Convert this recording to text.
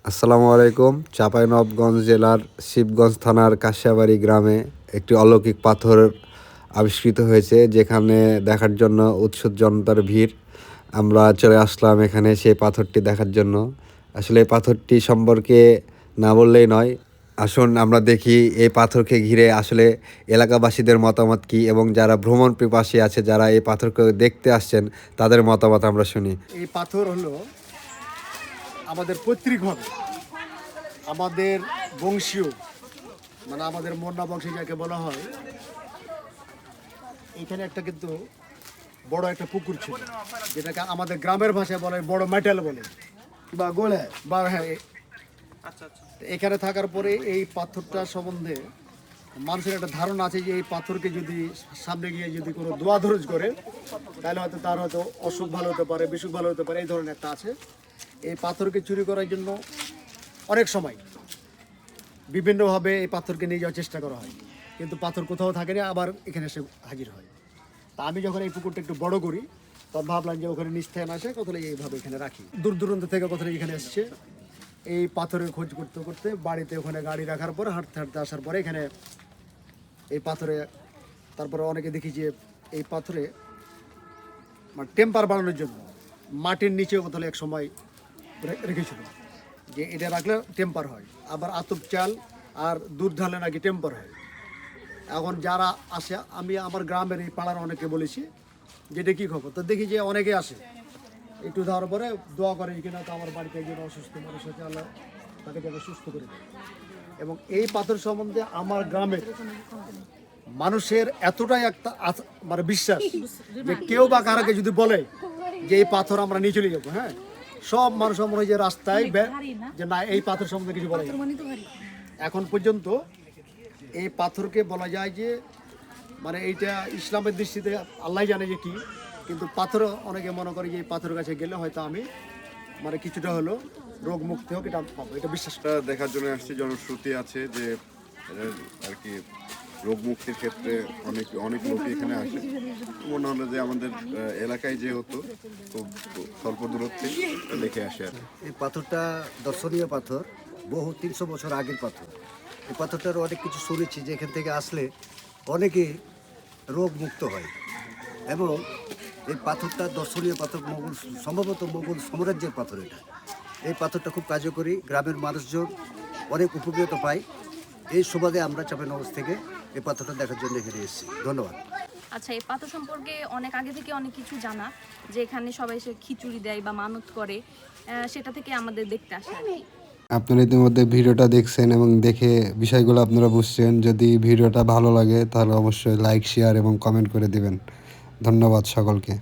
আসসালামু আলাইকুম। চাঁপাইনবাবগঞ্জ জেলার শিবগঞ্জ থানার কাশিয়াবাড়ি গ্রামে একটি অলৌকিক পাথর আবিষ্কৃত হয়েছে, যেখানে দেখার জন্য উৎসুক জনতার ভিড়। আমরা চলে আসলাম এখানে সেই পাথরটি দেখার জন্য। আসলে এই পাথরটি সম্পর্কে না বললেই নয়। আসুন আমরা দেখি এই পাথরকে ঘিরে আসলে এলাকাবাসীদের মতামত কী, এবং যারা ভ্রমণ পিপাসী আছে, যারা এই পাথরকে দেখতে আসছেন, তাদের মতামত আমরা শুনি। এই পাথর হলো আমাদের পৈতৃকভাবে আমাদের বংশীয়, মানে আমাদের মন্না বংশী যাকে বলা হয়। এখানে একটা কিন্তু বড় একটা পুকুর ছিল, যেটাকে আমাদের গ্রামের ভাষায় বলে বড় মেটাল বলে বা গোলে বা হ্যাঁ। এখানে থাকার পরে এই পাথরটা সম্বন্ধে মানুষের একটা ধারণা আছে যে এই পাথরকে যদি সামনে গিয়ে যদি কোনো দোয়া দরজ করে, তাহলে হয়তো তার হয়তো অসুখ ভালো হতে পারে, বিসুখ ভালো হতে পারে, এই ধরনের একটা আছে। এই পাথরকে চুরি করার জন্য অনেক সময় বিভিন্নভাবে এই পাথরকে নিয়ে যাওয়ার চেষ্টা করা হয়, কিন্তু পাথর কোথাও থাকে না, আবার এখানে এসে হাজির হয়। তা আমি যখন এই পুকুরটা একটু বড় করি, তখন ভাবলাম যে ওখানে নিস্তায় না আসে, কোথাও এইভাবে এখানে রাখি। দূর দূরান্ত থেকে কোথাও এখানে এসছে এই পাথরের খোঁজ করতে করতে, বাড়িতে ওখানে গাড়ি রাখার পরে হাঁটতে হাঁটতে আসার পরে এখানে এই পাথরে, তারপরে অনেকে দেখি যে এই পাথরে মানে টেম্পার বানানোর জন্য মাটির নিচেও কোথাও এক সময় রেখেছিল, যে এটা রাখলে টেম্পার হয়। আবার আতপ চাল আর দুধ ঢালে নাকি টেম্পার হয়। এখন যারা আসে, আমি আমার গ্রামের এই পাড়ার অনেকে বলেছি যেটা কী খবর, তো দেখি যে অনেকে আসে একটু দেওয়ার পরে দোয়া করে কিনা, তো আমার বাড়িতে একজন অসুস্থ মানুষ আছে, আল্লাহ তাকে যাকে সুস্থ করে দেয়। এবং এই পাথর সম্বন্ধে আমার গ্রামের মানুষের এতটাই একটা মানে বিশ্বাস যে কেউ বা কারাকে যদি বলে যে এই পাথর আমরা নিয়ে চলে যাবো, হ্যাঁ, সব মানুষ মনে হয় যে রাস্তায় যে না, এই পাথর সম্বন্ধে কিছু বলা যায়। এখন পর্যন্ত এই পাথরকে বলা যায় যে মানে এইটা ইসলামের দৃষ্টিতে আল্লাহ জানে যে কি, কিন্তু পাথর অনেকে মনে করে যে এই পাথরের কাছে গেলে হয়তো আমি মানে কিছুটা হলো রোগ মুক্তি হোক, এটা পাবো, এটা বিশ্বাস করি। দেখার জন্য আসছে, জনশ্রুতি আছে যে আর কি রোগ মুক্তির ক্ষেত্রে অনেক অনেক লোকই এখানে আসে। মনে হলো যে আমাদের এলাকায় যে হতো, খুব স্বল্প দূরত্বে দেখে আসে আর এই পাথরটা দর্শনীয় পাথর, বহু 300 বছর আগের পাথর। এই পাথরটার অনেক কিছু শুনেছি যে এখান থেকে আসলে অনেকে রোগ মুক্ত হয়, এবং এই পাথরটা দর্শনীয় পাথর, মোগল সম্ভবত মোগল সাম্রাজ্যের পাথর এটা। এই পাথরটা খুব কার্যকরী, গ্রামের মানুষজন অনেক উপকৃত পায়। এই সুবাদে আমরা চাঁপাইনবাবগঞ্জ থেকে এই পাথরটা দেখার জন্য এখানে এসেছি। ধন্যবাদ। আচ্ছা, এই পাথর সম্পর্কে অনেক আগে থেকে অনেক কিছু জানা, যে এখানে সবাই এসে খিচুড়ি দেয় বা মানত করে, সেটা থেকে আমাদের দেখতে আসে আর কি। আপনারা ইতিমধ্যে ভিডিওটা দেখছেন এবং দেখে বিষয়গুলো আপনারা বুঝছেন। যদি ভিডিওটা ভালো লাগে তাহলে অবশ্যই লাইক, শেয়ার এবং কমেন্ট করে দিবেন। ধন্যবাদ সকলকে।